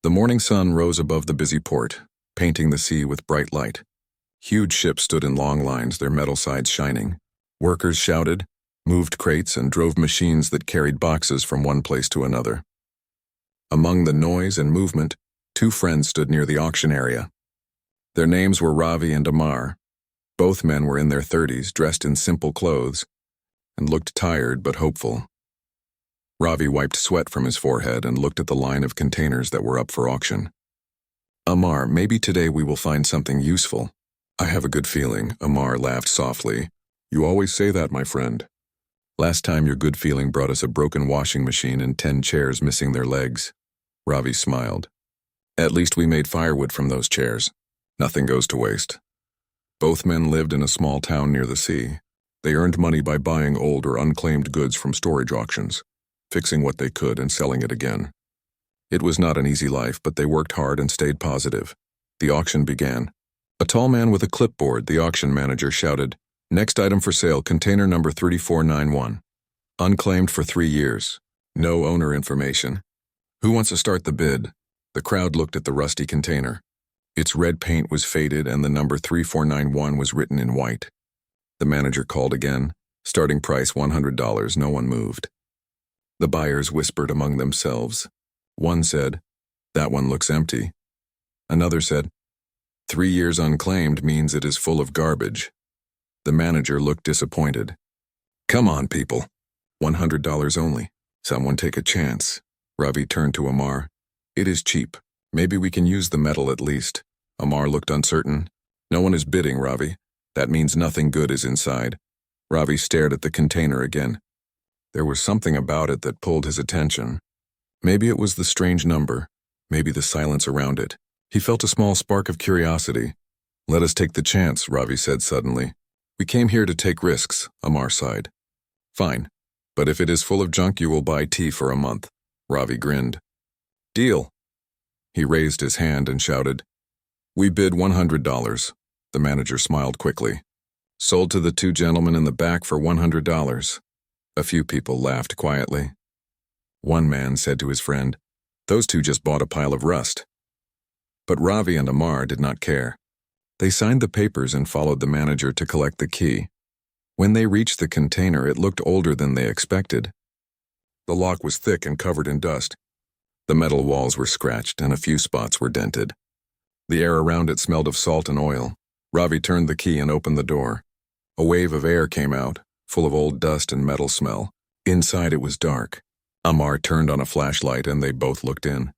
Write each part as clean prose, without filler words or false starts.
The morning sun rose above the busy port, painting the sea with bright light. Huge ships stood in long lines, their metal sides shining. Workers shouted, moved crates, and drove machines that carried boxes from one place to another. Among the noise and movement, two friends stood near the auction area. Their names were Ravi and Amar. Both men were in their 30s, dressed in simple clothes, and looked tired but hopeful. Ravi wiped sweat from his forehead and looked at the line of containers that were up for auction. Amar, maybe today we will find something useful. I have a good feeling, Amar laughed softly. You always say that, my friend. Last time your good feeling brought us a broken washing machine and 10 chairs missing their legs. Ravi smiled. At least we made firewood from those chairs. Nothing goes to waste. Both men lived in a small town near the sea. They earned money by buying old or unclaimed goods from storage auctions, fixing what they could and selling it again. It was not an easy life, but they worked hard and stayed positive. The auction began. A tall man with a clipboard, the auction manager, shouted, "Next item for sale, container number 3491. Unclaimed for 3 years. No owner information. Who wants to start the bid?" The crowd looked at the rusty container. Its red paint was faded and the number 3491 was written in white. The manager called again. Starting price $100. No one moved. The buyers whispered among themselves. One said, "That one looks empty." Another said, 3 years unclaimed means it is full of garbage." The manager looked disappointed. "Come on, people. $100 only. Someone take a chance." Ravi turned to Amar. "It is cheap. Maybe we can use the metal at least." Amar looked uncertain. "No one is bidding, Ravi. That means nothing good is inside." Ravi stared at the container again. There was something about it that pulled his attention. Maybe it was the strange number, maybe the silence around it. He felt a small spark of curiosity. "Let us take the chance," Ravi said suddenly. "We came here to take risks," Amar sighed. "Fine, but if it is full of junk you will buy tea for a month." Ravi grinned. "Deal." He raised his hand and shouted, "We bid $100. The manager smiled quickly. "Sold to the two gentlemen in the back for $100. A few people laughed quietly. One man said to his friend, "Those two just bought a pile of rust." But Ravi and Amar did not care. They signed the papers and followed the manager to collect the key. When they reached the container, it looked older than they expected. The lock was thick and covered in dust. The metal walls were scratched and a few spots were dented. The air around it smelled of salt and oil. Ravi turned the key and opened the door. A wave of air came out, full of old dust and metal smell. Inside it was dark. Amar turned on a flashlight and they both looked in.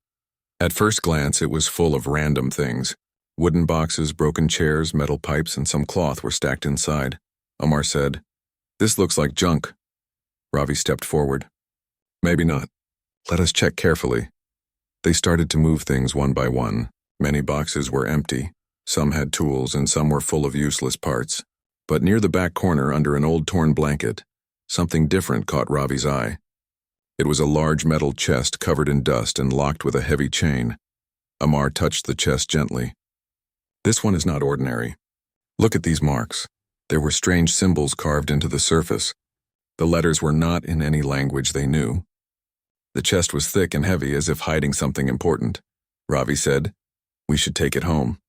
At first glance, it was full of random things. Wooden boxes, broken chairs, metal pipes, and some cloth were stacked inside. Amar said, "This looks like junk." Ravi stepped forward. "Maybe not. Let us check carefully." They started to move things one by one. Many boxes were empty. Some had tools and some were full of useless parts. But near the back corner, under an old torn blanket, something different caught Ravi's eye. It was a large metal chest covered in dust and locked with a heavy chain. Amar touched the chest gently. "This one is not ordinary. Look at these marks." There were strange symbols carved into the surface. The letters were not in any language they knew. The chest was thick and heavy, as if hiding something important. Ravi said, "We should take it home.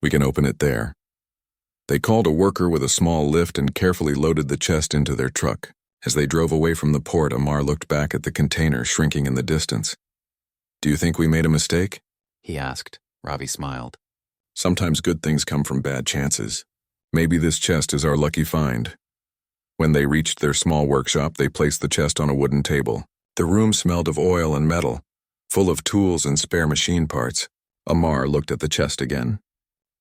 We can open it there." They called a worker with a small lift and carefully loaded the chest into their truck. As they drove away from the port, Amar looked back at the container shrinking in the distance. "Do you think we made a mistake?" he asked. Ravi smiled. "Sometimes good things come from bad chances. Maybe this chest is our lucky find." When they reached their small workshop, they placed the chest on a wooden table. The room smelled of oil and metal, full of tools and spare machine parts. Amar looked at the chest again.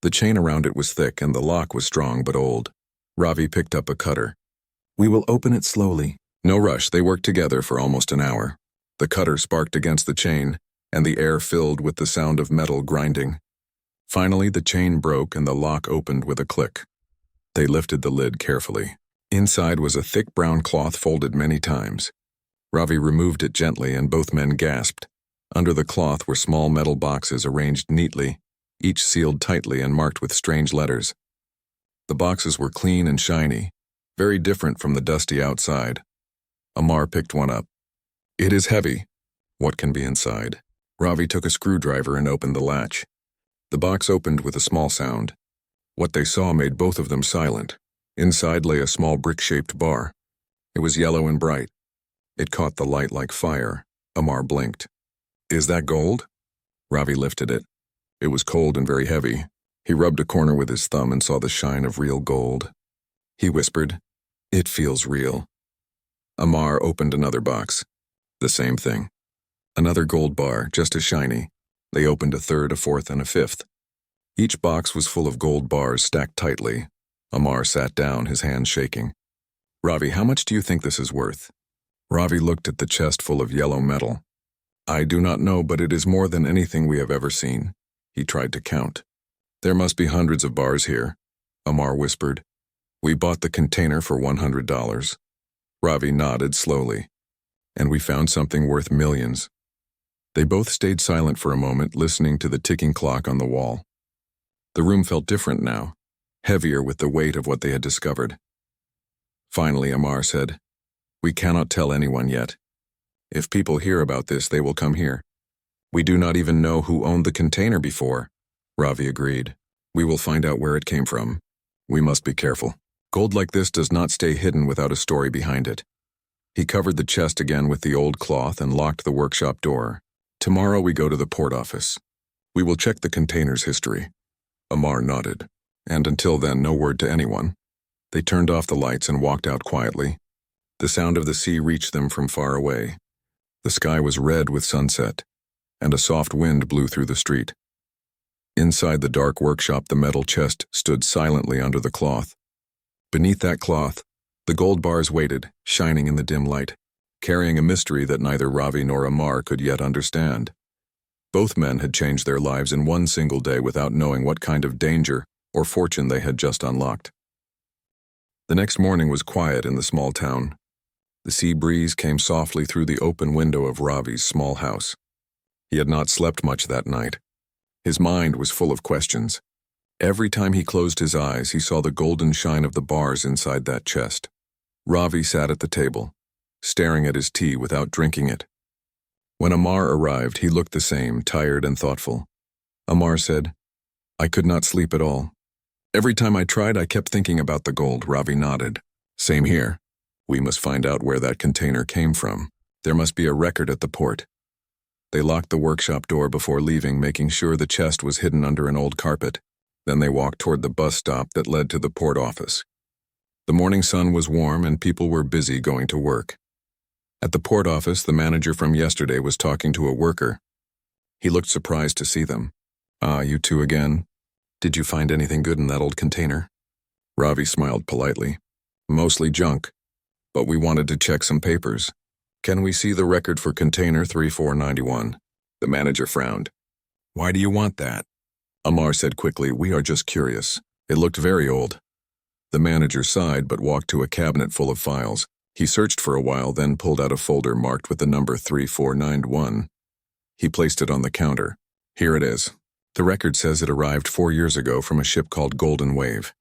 The chain around it was thick and the lock was strong but old. Ravi picked up a cutter. "We will open it slowly." No rush, they worked together for almost an hour. The cutter sparked against the chain, and the air filled with the sound of metal grinding. Finally, the chain broke and the lock opened with a click. They lifted the lid carefully. Inside was a thick brown cloth folded many times. Ravi removed it gently and both men gasped. Under the cloth were small metal boxes arranged neatly, each sealed tightly and marked with strange letters. The boxes were clean and shiny, very different from the dusty outside. Amar picked one up. "It is heavy. What can be inside?" Ravi took a screwdriver and opened the latch. The box opened with a small sound. What they saw made both of them silent. Inside lay a small brick-shaped bar. It was yellow and bright. It caught the light like fire. Amar blinked. "Is that gold?" Ravi lifted it. It was cold and very heavy. He rubbed a corner with his thumb and saw the shine of real gold. He whispered, "It feels real." Amar opened another box. The same thing. Another gold bar, just as shiny. They opened a third, a fourth, and a fifth. Each box was full of gold bars stacked tightly. Amar sat down, his hands shaking. "Ravi, how much do you think this is worth?" Ravi looked at the chest full of yellow metal. "I do not know, but it is more than anything we have ever seen." He tried to count. "There must be hundreds of bars here," Amar whispered. "We bought the container for $100. Ravi nodded slowly. "And we found something worth millions." They both stayed silent for a moment, listening to the ticking clock on the wall. The room felt different now, heavier with the weight of what they had discovered. Finally, Amar said, "We cannot tell anyone yet. If people hear about this, they will come here. We do not even know who owned the container before." Ravi agreed. "We will find out where it came from. We must be careful. Gold like this does not stay hidden without a story behind it." He covered the chest again with the old cloth and locked the workshop door. "Tomorrow we go to the port office. We will check the container's history." Amar nodded. "And until then, no word to anyone." They turned off the lights and walked out quietly. The sound of the sea reached them from far away. The sky was red with sunset, and a soft wind blew through the street. Inside the dark workshop, the metal chest stood silently under the cloth. Beneath that cloth, the gold bars waited, shining in the dim light, carrying a mystery that neither Ravi nor Amar could yet understand. Both men had changed their lives in one single day without knowing what kind of danger or fortune they had just unlocked. The next morning was quiet in the small town. The sea breeze came softly through the open window of Ravi's small house. He had not slept much that night. His mind was full of questions. Every time he closed his eyes, he saw the golden shine of the bars inside that chest. Ravi sat at the table, staring at his tea without drinking it. When Amar arrived, he looked the same, tired and thoughtful. Amar said, "I could not sleep at all. Every time I tried, I kept thinking about the gold." Ravi nodded. "Same here. We must find out where that container came from. There must be a record at the port." They locked the workshop door before leaving, making sure the chest was hidden under an old carpet. Then they walked toward the bus stop that led to the port office. The morning sun was warm and people were busy going to work. At the port office, the manager from yesterday was talking to a worker. He looked surprised to see them. "Ah, you two again. Did you find anything good in that old container?" Ravi smiled politely. "Mostly junk, but we wanted to check some papers. Can we see the record for container 3491? The manager frowned. "Why do you want that?" Amar said quickly, "We are just curious. It looked very old." The manager sighed but walked to a cabinet full of files. He searched for a while, then pulled out a folder marked with the number 3491. He placed it on the counter. "Here it is. The record says it arrived 4 years ago from a ship called Golden Wave.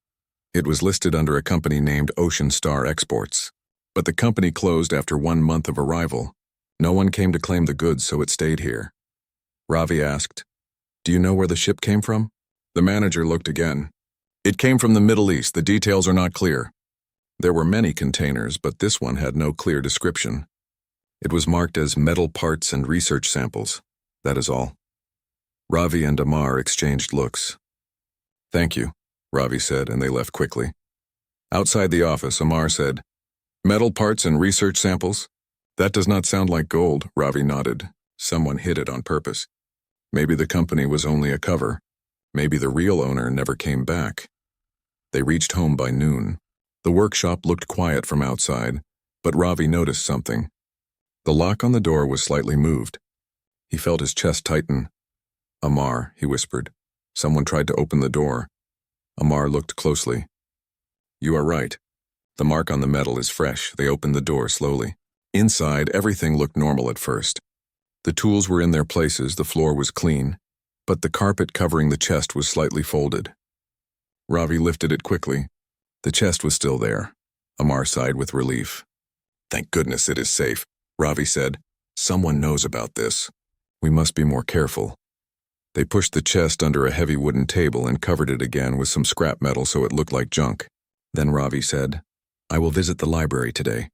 It was listed under a company named Ocean Star Exports. But the company closed after 1 month of arrival. No one came to claim the goods, so it stayed here." Ravi asked, "Do you know where the ship came from?" The manager looked again. "It came from the Middle East. The details are not clear. There were many containers, but this one had no clear description. It was marked as metal parts and research samples. That is all." Ravi and Amar exchanged looks. "Thank you," Ravi said, and they left quickly. Outside the office, Amar said, "Metal parts and research samples? That does not sound like gold." Ravi nodded. "Someone hid it on purpose. Maybe the company was only a cover. Maybe the real owner never came back." They reached home by noon. The workshop looked quiet from outside, but Ravi noticed something. The lock on the door was slightly moved. He felt his chest tighten. "Amar," he whispered. "Someone tried to open the door." Amar looked closely. "You are right. The mark on the metal is fresh." They opened the door slowly. Inside, everything looked normal at first. The tools were in their places, the floor was clean, but the carpet covering the chest was slightly folded. Ravi lifted it quickly. The chest was still there. Amar sighed with relief. "Thank goodness it is safe," Ravi said. "Someone knows about this. We must be more careful. They pushed the chest under a heavy wooden table and covered it again with some scrap metal so it looked like junk. Then Ravi said, I will visit the library today.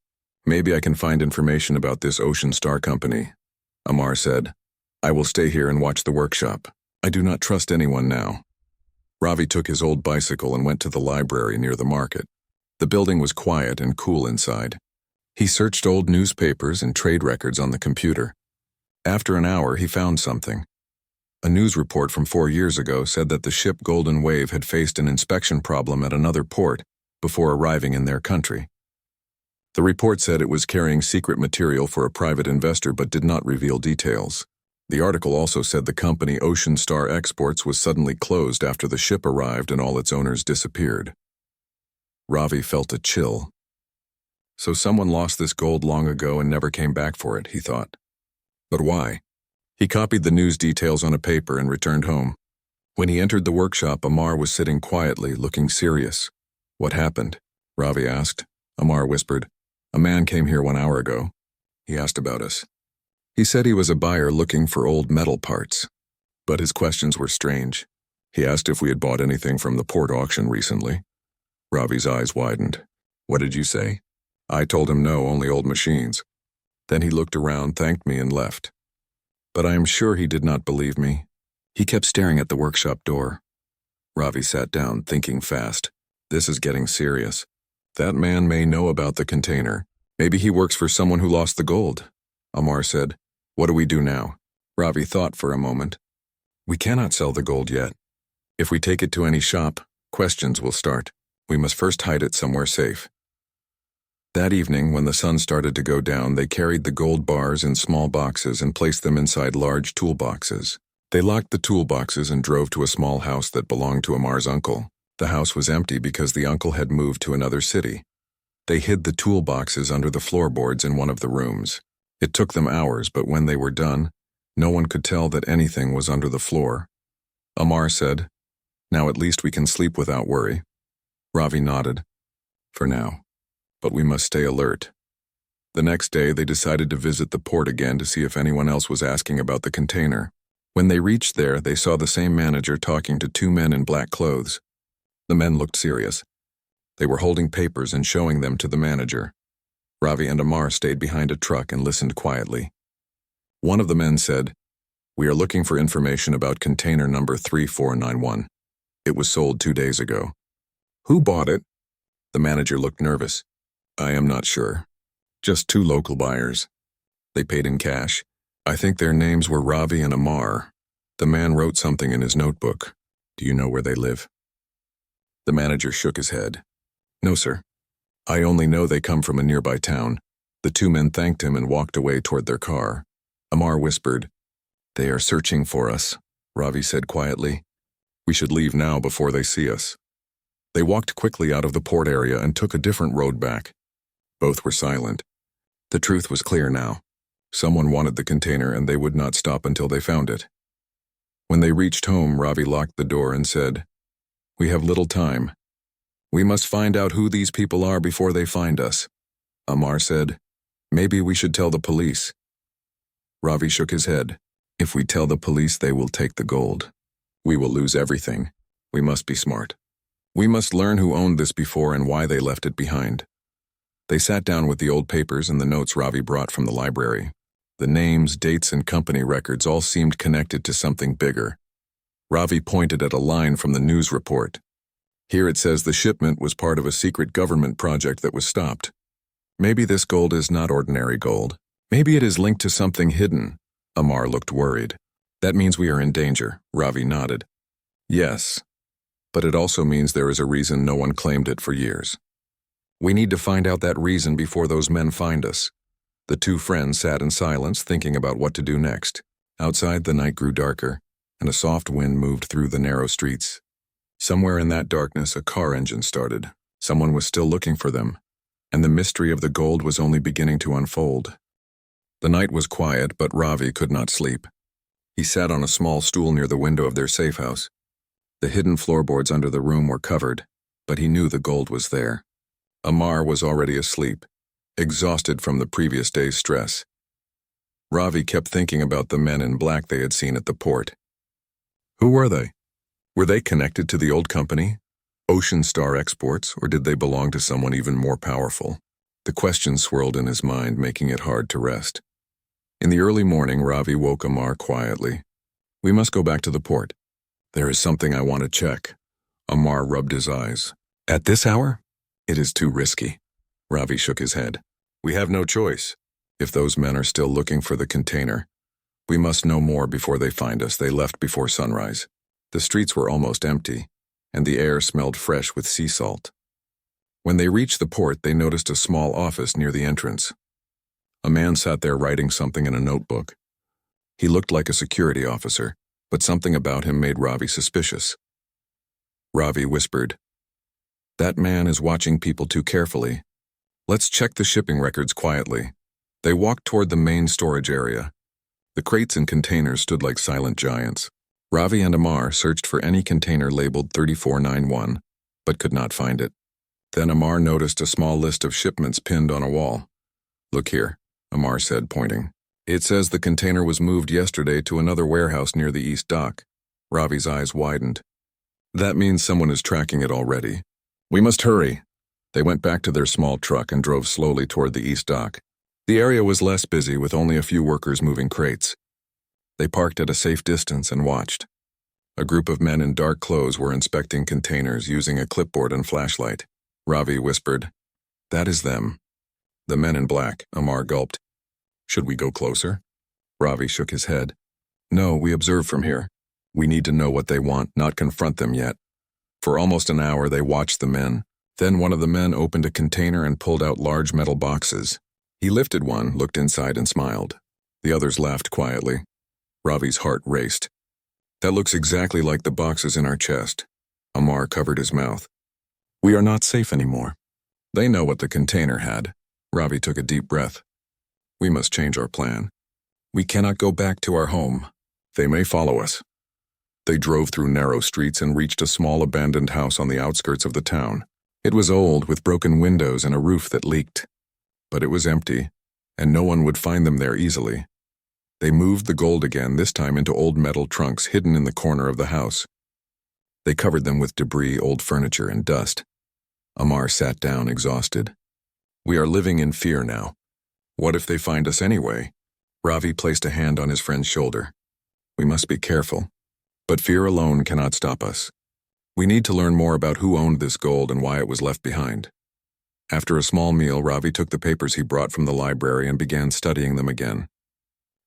Maybe I can find information about this Ocean Star company. Amar said, I will stay here and watch the workshop. I do not trust anyone now. Ravi took his old bicycle and went to the library near the market. The building was quiet and cool inside. He searched old newspapers and trade records on the computer. After an hour, he found something. A news report from 4 years ago said that the ship Golden Wave had faced an inspection problem at another port before arriving in their country. The report said it was carrying secret material for a private investor but did not reveal details. The article also said the company Ocean Star Exports was suddenly closed after the ship arrived and all its owners disappeared. Ravi felt a chill. So someone lost this gold long ago and never came back for it, he thought. But why? He copied the news details on a paper and returned home. When he entered the workshop, Amar was sitting quietly, looking serious. What happened? Ravi asked. Amar whispered, A man came here 1 hour ago. He asked about us. He said he was a buyer looking for old metal parts. But his questions were strange. He asked if we had bought anything from the port auction recently. Ravi's eyes widened. What did you say? I told him no, only old machines. Then he looked around, thanked me, and left. But I am sure he did not believe me. He kept staring at the workshop door. Ravi sat down, thinking fast. This is getting serious. That man may know about the container. Maybe he works for someone who lost the gold. Amar said, What do we do now? Ravi thought for a moment. We cannot sell the gold yet. If we take it to any shop, questions will start. We must first hide it somewhere safe. That evening, when the sun started to go down, they carried the gold bars in small boxes and placed them inside large toolboxes. They locked the toolboxes and drove to a small house that belonged to Amar's uncle. The house was empty because the uncle had moved to another city. They hid the toolboxes under the floorboards in one of the rooms. It took them hours, but when they were done, no one could tell that anything was under the floor. Amar said, Now at least we can sleep without worry. Ravi nodded. For now. But we must stay alert. The next day, they decided to visit the port again to see if anyone else was asking about the container. When they reached there, they saw the same manager talking to 2 men in black clothes. The men looked serious. They were holding papers and showing them to the manager. Ravi and Amar stayed behind a truck and listened quietly. One of the men said, We are looking for information about container number 3491. It was sold 2 days ago. Who bought it? The manager looked nervous. I am not sure. Just 2 local buyers. They paid in cash. I think their names were Ravi and Amar. The man wrote something in his notebook. Do you know where they live? The manager shook his head. No, sir. I only know they come from a nearby town. The 2 men thanked him and walked away toward their car. Amar whispered, They are searching for us, Ravi said quietly. We should leave now before they see us. They walked quickly out of the port area and took a different road back. Both were silent. The truth was clear now. Someone wanted the container and they would not stop until they found it. When they reached home, Ravi locked the door and said, We have little time. We must find out who these people are before they find us. Amar said, Maybe we should tell the police. Ravi shook his head. If we tell the police, they will take the gold. We will lose everything. We must be smart. We must learn who owned this before and why they left it behind. They sat down with the old papers and the notes Ravi brought from the library. The names, dates, and company records all seemed connected to something bigger. Ravi pointed at a line from the news report. Here it says the shipment was part of a secret government project that was stopped. Maybe this gold is not ordinary gold. Maybe it is linked to something hidden. Amar looked worried. That means we are in danger, Ravi nodded. Yes, but it also means there is a reason no one claimed it for years. We need to find out that reason before those men find us. The 2 friends sat in silence, thinking about what to do next. Outside, the night grew darker, and a soft wind moved through the narrow streets. Somewhere in that darkness, a car engine started. Someone was still looking for them, and the mystery of the gold was only beginning to unfold. The night was quiet, but Ravi could not sleep. He sat on a small stool near the window of their safe house. The hidden floorboards under the room were covered, but he knew the gold was there. Amar was already asleep, exhausted from the previous day's stress. Ravi kept thinking about the men in black they had seen at the port. Who were they? Were they connected to the old company, Ocean Star Exports, or did they belong to someone even more powerful? The question swirled in his mind, making it hard to rest. In the early morning, Ravi woke Amar quietly. We must go back to the port. There is something I want to check. Amar rubbed his eyes. At this hour? It is too risky. Ravi shook his head. We have no choice. If those men are still looking for the container, we must know more before they find us. They left before sunrise. The streets were almost empty, and the air smelled fresh with sea salt. When they reached the port, they noticed a small office near the entrance. A man sat there writing something in a notebook. He looked like a security officer, but something about him made Ravi suspicious. Ravi whispered, "That man is watching people too carefully. Let's check the shipping records quietly." They walked toward the main storage area. The crates and containers stood like silent giants. Ravi and Amar searched for any container labeled 3491, but could not find it. Then Amar noticed a small list of shipments pinned on a wall. Look here, Amar said, pointing. It says the container was moved yesterday to another warehouse near the east dock. Ravi's eyes widened. That means someone is tracking it already. We must hurry. They went back to their small truck and drove slowly toward the east dock. The area was less busy, with only a few workers moving crates. They parked at a safe distance and watched. A group of men in dark clothes were inspecting containers using a clipboard and flashlight. Ravi whispered, "That is them." The men in black, Amar gulped. "Should we go closer?" Ravi shook his head. "No, we observe from here. We need to know what they want, not confront them yet." For almost an hour they watched the men. Then one of the men opened a container and pulled out large metal boxes. He lifted one, looked inside, and smiled. The others laughed quietly. Ravi's heart raced. "That looks exactly like the boxes in our chest." Amar covered his mouth. "We are not safe anymore." They know what the container had. Ravi took a deep breath. "We must change our plan. We cannot go back to our home. They may follow us." They drove through narrow streets and reached a small abandoned house on the outskirts of the town. It was old, with broken windows and a roof that leaked. But it was empty, and no one would find them there easily. They moved the gold again, this time into old metal trunks hidden in the corner of the house. They covered them with debris, old furniture, and dust. Amar sat down, exhausted. "We are living in fear now. What if they find us anyway?" Ravi placed a hand on his friend's shoulder. "We must be careful. But fear alone cannot stop us. We need to learn more about who owned this gold and why it was left behind." After a small meal, Ravi took the papers he brought from the library and began studying them again.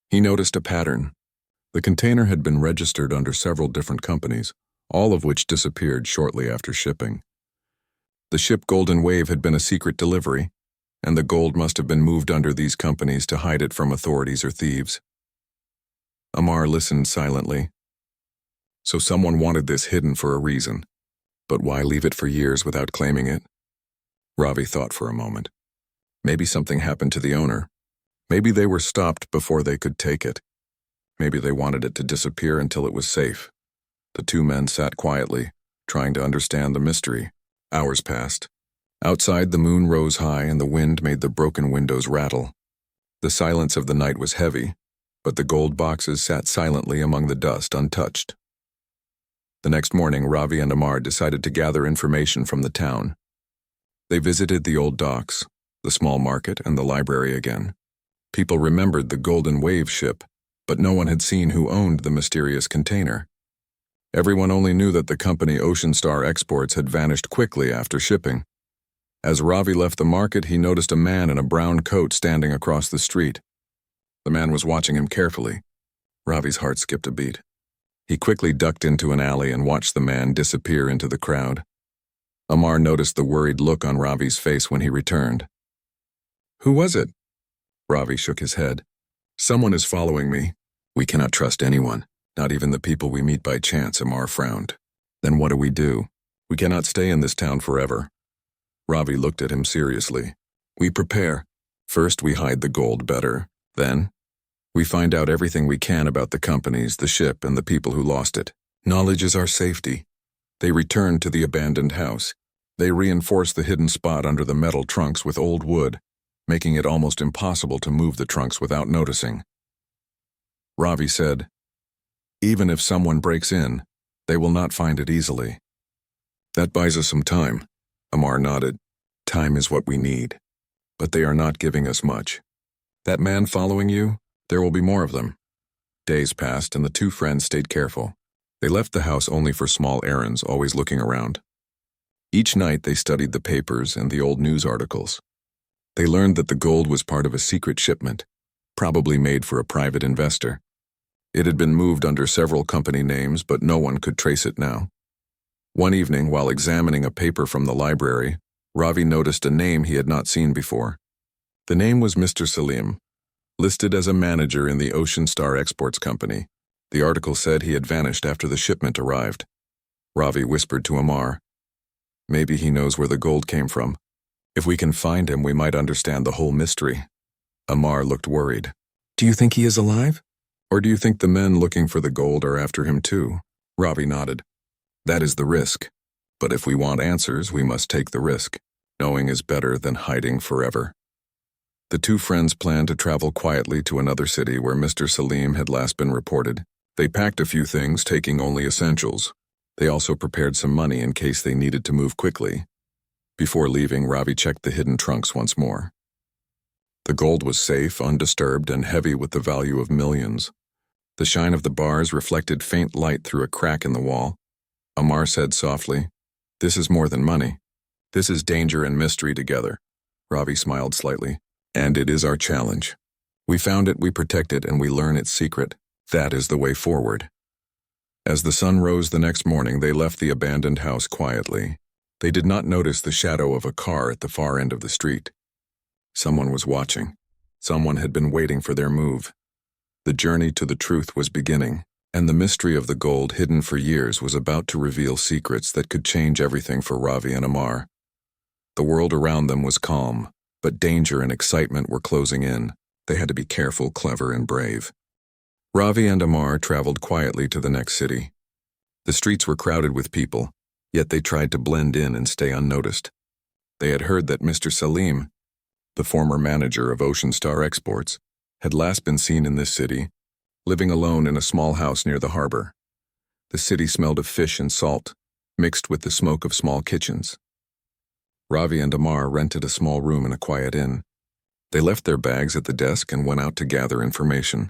He noticed a pattern. The container had been registered under several different companies, all of which disappeared shortly after shipping. The ship Golden Wave had been a secret delivery, and the gold must have been moved under these companies to hide it from authorities or thieves. Amar listened silently. So someone wanted this hidden for a reason. But why leave it for years without claiming it? Ravi thought for a moment. Maybe something happened to the owner. Maybe they were stopped before they could take it. Maybe they wanted it to disappear until it was safe. The two men sat quietly, trying to understand the mystery. Hours passed. Outside, the moon rose high and the wind made the broken windows rattle. The silence of the night was heavy, but the gold boxes sat silently among the dust, untouched. The next morning, Ravi and Amar decided to gather information from the town. They visited the old docks, the small market, and the library again. People remembered the Golden Wave ship, but no one had seen who owned the mysterious container. Everyone only knew that the company Ocean Star Exports had vanished quickly after shipping. As Ravi left the market, he noticed a man in a brown coat standing across the street. The man was watching him carefully. Ravi's heart skipped a beat. He quickly ducked into an alley and watched the man disappear into the crowd. Amar noticed the worried look on Ravi's face when he returned. "Who was it?" Ravi shook his head. "Someone is following me. We cannot trust anyone, not even the people we meet by chance," Amar frowned. "Then what do? We cannot stay in this town forever." Ravi looked at him seriously. "We prepare. First we hide the gold better. Then we find out everything we can about the companies, the ship, and the people who lost it. Knowledge is our safety." They returned to the abandoned house. They reinforced the hidden spot under the metal trunks with old wood, making it almost impossible to move the trunks without noticing. Ravi said, "Even if someone breaks in, they will not find it easily." "That buys us some time," Amar nodded. "Time is what we need. But they are not giving us much. That man following you, there will be more of them." Days passed and the two friends stayed careful. They left the house only for small errands, always looking around. Each night they studied the papers and the old news articles. They learned that the gold was part of a secret shipment, probably made for a private investor. It had been moved under several company names, but no one could trace it now. One evening, while examining a paper from the library, Ravi noticed a name he had not seen before. The name was Mr. Salim, listed as a manager in the Ocean Star Exports Company. The article said he had vanished after the shipment arrived. Ravi whispered to Amar, "Maybe he knows where the gold came from. If we can find him, we might understand the whole mystery." Amar looked worried. "Do you think he is alive? Or do you think the men looking for the gold are after him too?" Ravi nodded. "That is the risk. But if we want answers, we must take the risk. Knowing is better than hiding forever." The two friends planned to travel quietly to another city where Mr. Salim had last been reported. They packed a few things, taking only essentials. They also prepared some money in case they needed to move quickly. Before leaving, Ravi checked the hidden trunks once more. The gold was safe, undisturbed, and heavy with the value of millions. The shine of the bars reflected faint light through a crack in the wall. Amar said softly, "This is more than money. This is danger and mystery together." Ravi smiled slightly. "And it is our challenge. We found it, we protect it, and we learn its secret. That is the way forward." As the sun rose the next morning, they left the abandoned house quietly. They did not notice the shadow of a car at the far end of the street. Someone was watching. Someone had been waiting for their move. The journey to the truth was beginning, and the mystery of the gold hidden for years was about to reveal secrets that could change everything for Ravi and Amar. The world around them was calm, but danger and excitement were closing in. They had to be careful, clever, and brave. Ravi and Amar traveled quietly to the next city. The streets were crowded with people, yet they tried to blend in and stay unnoticed. They had heard that Mr. Salim, the former manager of Ocean Star Exports, had last been seen in this city, living alone in a small house near the harbor. The city smelled of fish and salt, mixed with the smoke of small kitchens. Ravi and Amar rented a small room in a quiet inn. They left their bags at the desk and went out to gather information.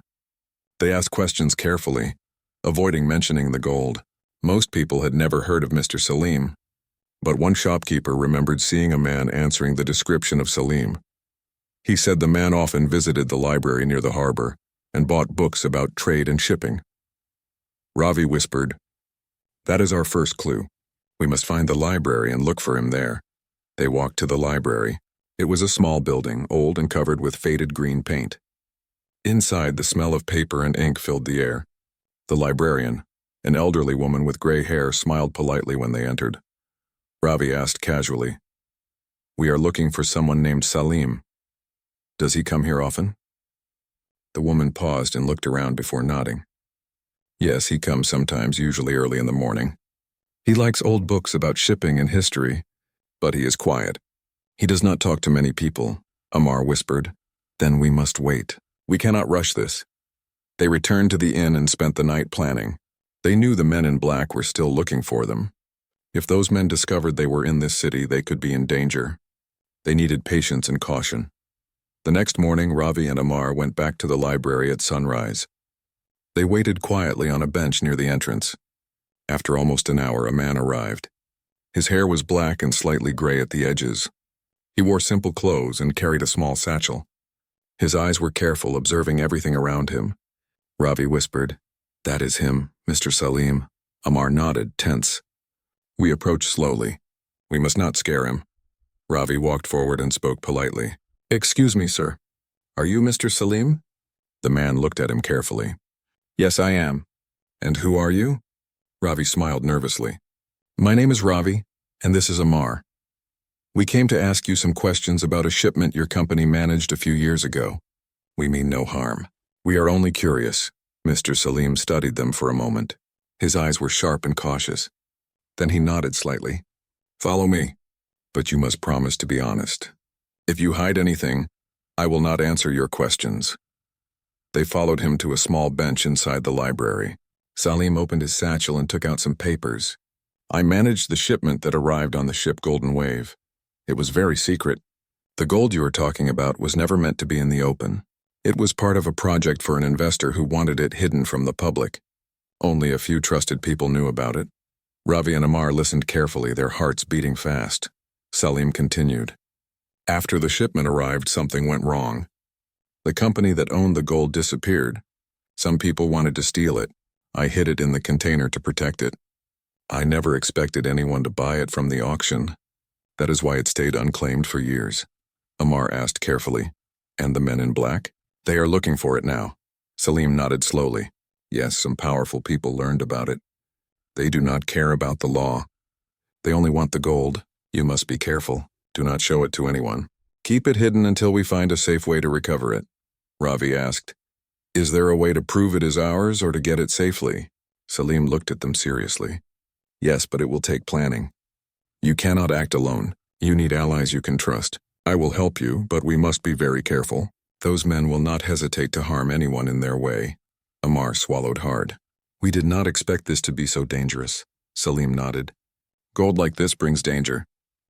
They asked questions carefully, avoiding mentioning the gold. Most people had never heard of Mr. Salim, but one shopkeeper remembered seeing a man answering the description of Salim. He said the man often visited the library near the harbor and bought books about trade and shipping. Ravi whispered, "That is our first clue. We must find the library and look for him there." They walked to the library. It was a small building, old and covered with faded green paint. Inside, the smell of paper and ink filled the air. The librarian, an elderly woman with gray hair, smiled politely when they entered. Ravi asked casually, "We are looking for someone named Salim. Does he come here often?" The woman paused and looked around before nodding. "Yes, he comes sometimes, usually early in the morning. He likes old books about shipping and history, but he is quiet. He does not talk to many people," Amar whispered. "Then we must wait. We cannot rush this." They returned to the inn and spent the night planning. They knew the men in black were still looking for them. If those men discovered they were in this city, they could be in danger. They needed patience and caution. The next morning, Ravi and Amar went back to the library at sunrise. They waited quietly on a bench near the entrance. After almost an hour, a man arrived. His hair was black and slightly gray at the edges. He wore simple clothes and carried a small satchel. His eyes were careful, observing everything around him. Ravi whispered, "That is him, Mr. Salim." Amar nodded, tense. We approached slowly. We must not scare him. Ravi walked forward and spoke politely. "Excuse me, sir. Are you Mr. Salim?" The man looked at him carefully. "Yes, I am." "And who are you?" Ravi smiled nervously. "My name is Ravi, and this is Amar. We came to ask you some questions about a shipment your company managed a few years ago. We mean no harm. We are only curious." Mr. Salim studied them for a moment. His eyes were sharp and cautious. Then he nodded slightly. "Follow me. But you must promise to be honest. If you hide anything, I will not answer your questions." They followed him to a small bench inside the library. Salim opened his satchel and took out some papers. I managed the shipment that arrived on the ship Golden Wave. It was very secret. The gold you are talking about was never meant to be in the open. It was part of a project for an investor who wanted it hidden from the public. Only a few trusted people knew about it. Ravi and Amar listened carefully, their hearts beating fast. Salim continued. After the shipment arrived, something went wrong. The company that owned the gold disappeared. Some people wanted to steal it. I hid it in the container to protect it. I never expected anyone to buy it from the auction. That is why it stayed unclaimed for years. Amar asked carefully. And the men in black? They are looking for it now. Salim nodded slowly. Yes, some powerful people learned about it. They do not care about the law. They only want the gold. You must be careful. Do not show it to anyone. Keep it hidden until we find a safe way to recover it. Ravi asked. Is there a way to prove it is ours or to get it safely? Salim looked at them seriously. Yes, but it will take planning. You cannot act alone. You need allies you can trust. I will help you, but we must be very careful. Those men will not hesitate to harm anyone in their way. Amar swallowed hard. We did not expect this to be so dangerous. Salim nodded. Gold like this brings danger.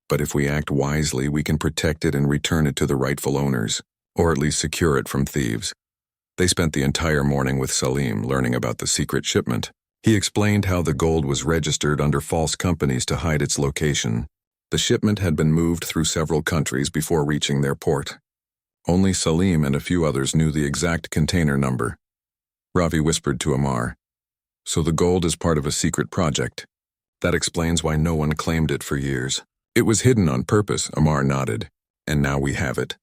But if we act wisely, we can protect it and return it to the rightful owners, or at least secure it from thieves. They spent the entire morning with Salim learning about the secret shipment. He explained how the gold was registered under false companies to hide its location. The shipment had been moved through several countries before reaching their port. Only Salim and a few others knew the exact container number. Ravi whispered to Amar. So the gold is part of a secret project. That explains why no one claimed it for years. It was hidden on purpose, Amar nodded. And now we have it.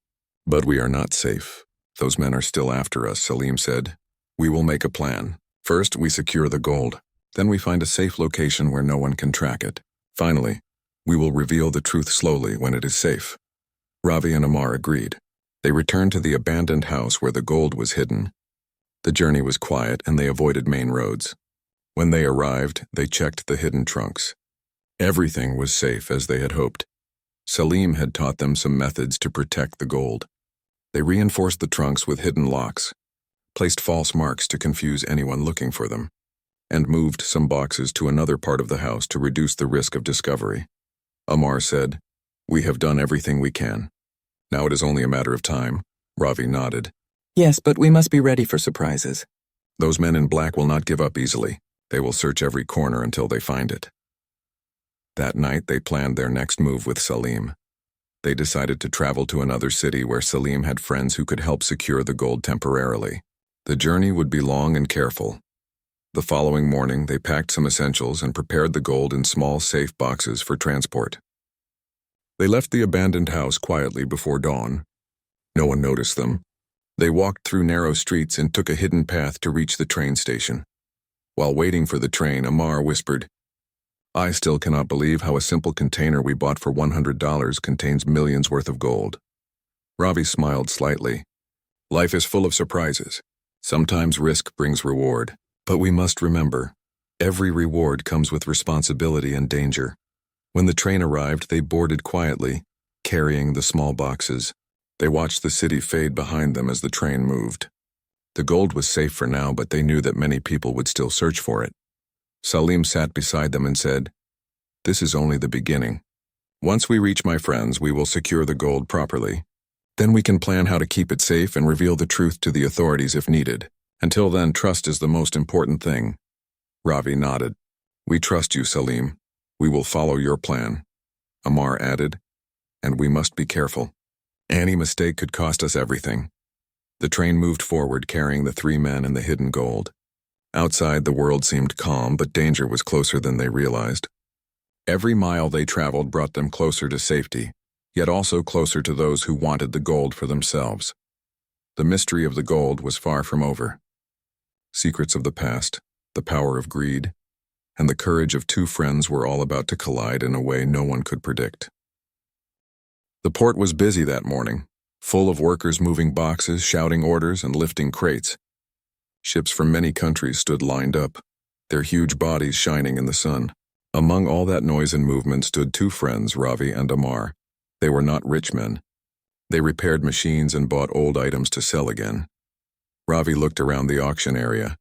But we are not safe. Those men are still after us, Salim said. We will make a plan. First, we secure the gold. Then we find a safe location where no one can track it. Finally, we will reveal the truth slowly when it is safe. Ravi and Amar agreed. They returned to the abandoned house where the gold was hidden. The journey was quiet and they avoided main roads. When they arrived, they checked the hidden trunks. Everything was safe as they had hoped. Salim had taught them some methods to protect the gold. They reinforced the trunks with hidden locks, placed false marks to confuse anyone looking for them, and moved some boxes to another part of the house to reduce the risk of discovery. Amar said, We have done everything we can. Now it is only a matter of time. Ravi nodded. Yes, but we must be ready for surprises. Those men in black will not give up easily. They will search every corner until they find it. That night, they planned their next move with Salim. They decided to travel to another city where Salim had friends who could help secure the gold temporarily. The journey would be long and careful. The following morning, they packed some essentials and prepared the gold in small, safe boxes for transport. They left the abandoned house quietly before dawn. No one noticed them. They walked through narrow streets and took a hidden path to reach the train station. While waiting for the train, Amar whispered, I still cannot believe how a simple container we bought for $100 contains millions worth of gold. Ravi smiled slightly. Life is full of surprises. Sometimes risk brings reward. But we must remember, every reward comes with responsibility and danger. When the train arrived, they boarded quietly, carrying the small boxes. They watched the city fade behind them as the train moved. The gold was safe for now, but they knew that many people would still search for it. Salim sat beside them and said, This is only the beginning. Once we reach my friends, we will secure the gold properly. Then we can plan how to keep it safe and reveal the truth to the authorities if needed. Until then, trust is the most important thing. Ravi nodded. We trust you, Salim. We will follow your plan. Amar added, and we must be careful. Any mistake could cost us everything. The train moved forward, carrying the three men and the hidden gold. Outside, the world seemed calm, but danger was closer than they realized. Every mile they traveled brought them closer to safety, yet also closer to those who wanted the gold for themselves. The mystery of the gold was far from over. Secrets of the past, the power of greed, and the courage of two friends were all about to collide in a way no one could predict. The port was busy that morning, full of workers moving boxes, shouting orders, and lifting crates. Ships from many countries stood lined up, their huge bodies shining in the sun. Among all that noise and movement stood two friends, Ravi and Amar. They were not rich men. They repaired machines and bought old items to sell again. Ravi looked around the auction area.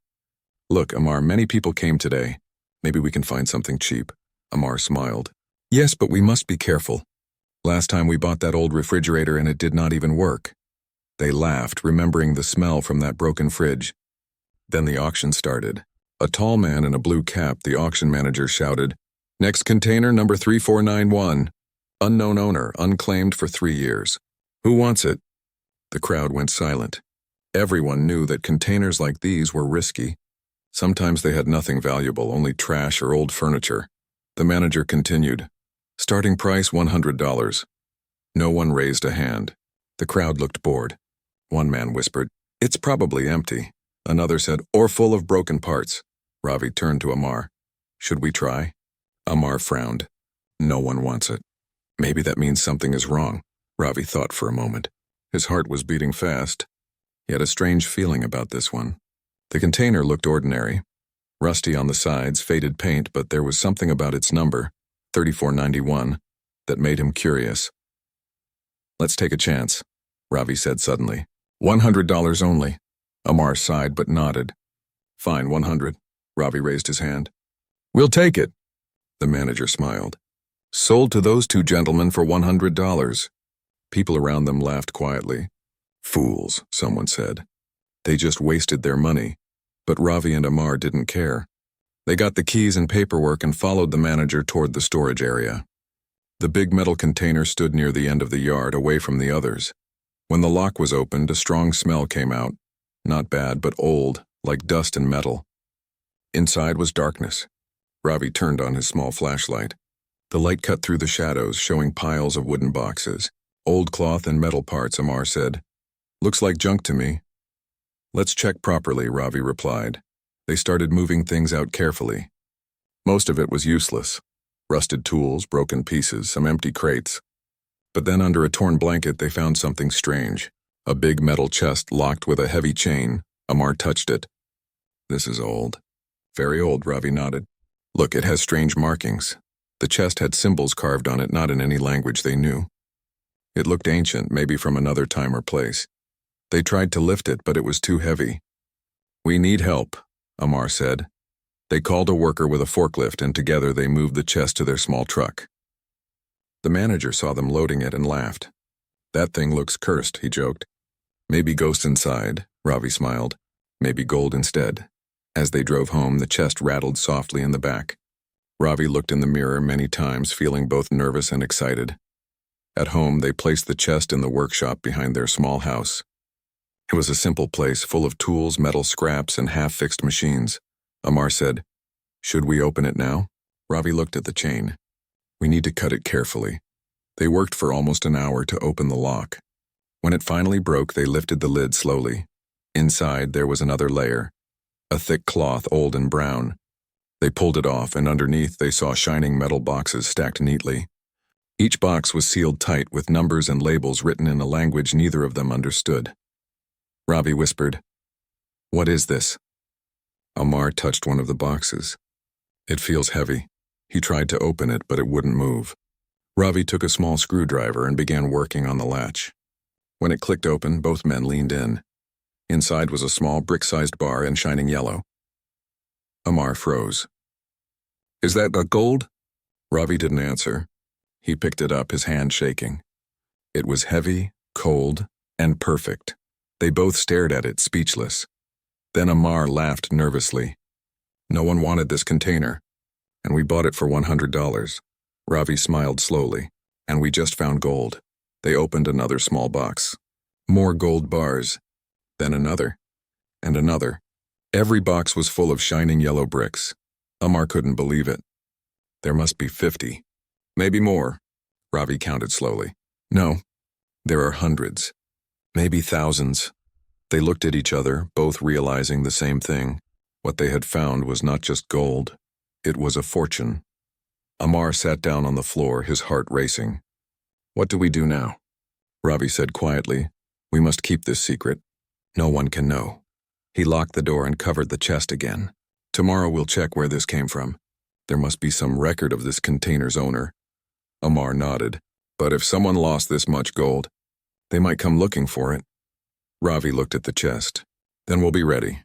Look, Amar, many people came today. Maybe we can find something cheap. Amar smiled. Yes, but we must be careful. Last time we bought that old refrigerator and it did not even work. They laughed, remembering the smell from that broken fridge. Then the auction started. A tall man in a blue cap, the auction manager shouted, "Next container, number 3491. Unknown owner, unclaimed for 3 years. Who wants it?" The crowd went silent. Everyone knew that containers like these were risky. Sometimes they had nothing valuable, only trash or old furniture. The manager continued, "Starting price $100. No one raised a hand. The crowd looked bored. One man whispered, "It's probably empty." Another said, "Or full of broken parts." Ravi turned to Amar. "Should we try?" Amar frowned. "No one wants it." Maybe that means something is wrong. Ravi thought for a moment. His heart was beating fast. He had a strange feeling about this one. The container looked ordinary. Rusty on the sides, faded paint, but there was something about its number, 3491, that made him curious. "Let's take a chance," Ravi said suddenly. $100 only." Amar sighed but nodded. "Fine, 100. Ravi raised his hand. "We'll take it." The manager smiled. "Sold to those two gentlemen for $100. People around them laughed quietly. "Fools," someone said. They just wasted their money. But Ravi and Amar didn't care. They got the keys and paperwork and followed the manager toward the storage area. The big metal container stood near the end of the yard, away from the others. When the lock was opened, a strong smell came out. Not bad, but old, like dust and metal. Inside was darkness. Ravi turned on his small flashlight. The light cut through the shadows, showing piles of wooden boxes. Old cloth and metal parts, Amar said. "Looks like junk to me." "Let's check properly," Ravi replied. They started moving things out carefully. Most of it was useless. Rusted tools, broken pieces, some empty crates. But then under a torn blanket they found something strange. A big metal chest locked with a heavy chain. Amar touched it. "This is old." "Very old," Ravi nodded. "Look, it has strange markings. The chest had symbols carved on it, not in any language they knew. It looked ancient, maybe from another time or place. They tried to lift it, but it was too heavy." "We need help," Amar said. They called a worker with a forklift, and together they moved the chest to their small truck. The manager saw them loading it and laughed. "That thing looks cursed," he joked. "Maybe ghosts inside," Ravi smiled. "Maybe gold instead." As they drove home, the chest rattled softly in the back. Ravi looked in the mirror many times, feeling both nervous and excited. At home, they placed the chest in the workshop behind their small house. It was a simple place, full of tools, metal scraps, and half-fixed machines. Amar said, "Should we open it now?" Ravi looked at the chain. "We need to cut it carefully." They worked for almost an hour to open the lock. When it finally broke, they lifted the lid slowly. Inside, there was another layer, a thick cloth, old and brown. They pulled it off, and underneath they saw shining metal boxes stacked neatly. Each box was sealed tight with numbers and labels written in a language neither of them understood. Ravi whispered, "What is this?" Amar touched one of the boxes. "It feels heavy." He tried to open it, but it wouldn't move. Ravi took a small screwdriver and began working on the latch. When it clicked open, both men leaned in. Inside was a small brick-sized bar and shining yellow. Amar froze. "Is that gold?" Ravi didn't answer. He picked it up, his hand shaking. It was heavy, cold, and perfect. They both stared at it, speechless. Then Amar laughed nervously. "No one wanted this container, and we bought it for $100. Ravi smiled slowly. "And we just found gold." They opened another small box. More gold bars. Then another. And another. Every box was full of shining yellow bricks. Amar couldn't believe it. "There must be 50. Maybe more." Ravi counted slowly. "No, there are hundreds. Maybe thousands." They looked at each other, both realizing the same thing. What they had found was not just gold. It was a fortune. Amar sat down on the floor, his heart racing. "What do we do now?" Ravi said quietly, "We must keep this secret. No one can know." He locked the door and covered the chest again. "Tomorrow we'll check where this came from. There must be some record of this container's owner." Amar nodded. "But if someone lost this much gold, they might come looking for it." Ravi looked at the chest. Then we'll be ready.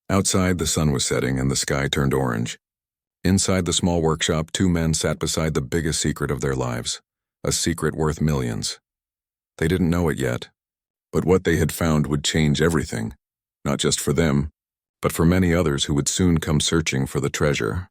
Outside, the sun was setting and the sky turned orange. Inside the small workshop, two men sat beside the biggest secret of their lives, a secret worth millions. They didn't know it yet, but what they had found would change everything, not just for them, but for many others who would soon come searching for the treasure.